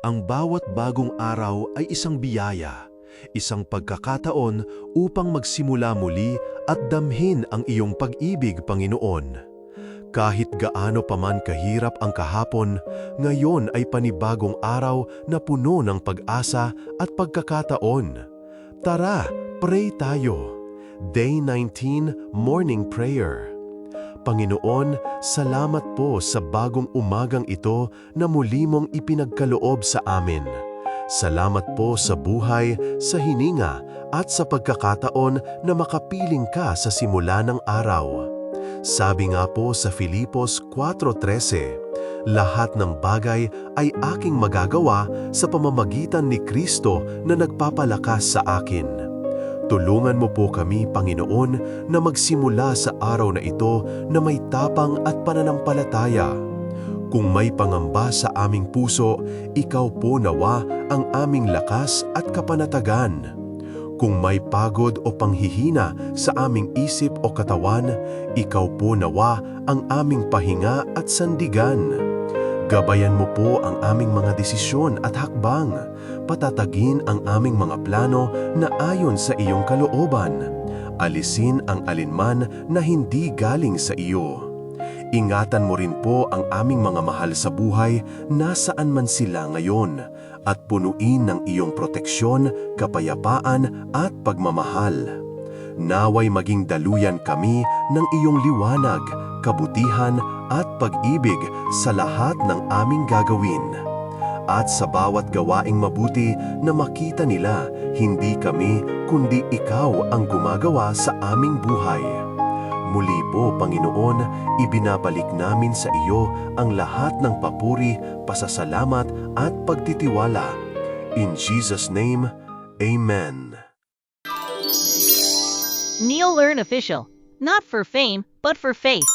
Ang bawat bagong araw ay isang biyaya, isang pagkakataon upang magsimula muli at damhin ang iyong pag-ibig, Panginoon. Kahit gaano pa man kahirap ang kahapon, ngayon ay panibagong araw na puno ng pag-asa at pagkakataon. Tara, pray tayo. Day 19, Morning Prayer. Panginoon, salamat po sa bagong umagang ito na muli mong ipinagkaloob sa amin. Salamat po sa buhay, sa hininga, at sa pagkakataon na makapiling ka sa simula ng araw. Sabi nga po sa Filipos 4:13, lahat ng bagay ay aking magagawa sa pamamagitan ni Kristo na nagpapalakas sa akin. Tulungan mo po kami, Panginoon, na magsimula sa araw na ito na may tapang at pananampalataya. Kung may pangamba sa aming puso, ikaw po nawa ang aming lakas at kapanatagan. Kung may pagod o panghihina sa aming isip o katawan, ikaw po nawa ang aming pahinga at sandigan. Gabayan mo po ang aming mga desisyon at hakbang. Patatagin ang aming mga plano na ayon sa iyong kalooban. Alisin ang alinman na hindi galing sa iyo. Ingatan mo rin po ang aming mga mahal sa buhay nasaan man sila ngayon at punuin ng iyong proteksyon, kapayapaan at pagmamahal. Naway maging daluyan kami ng iyong liwanag, kabutihan at pag-ibig sa lahat ng aming gagawin. At sa bawat gawaing mabuti na makita nila, hindi kami kundi ikaw ang gumagawa sa aming buhay. Muli po, Panginoon, ibinabalik namin sa iyo ang lahat ng papuri, pasasalamat at pagtitiwala. In Jesus' name, Amen. Neil Learn Official. Not for fame, but for faith.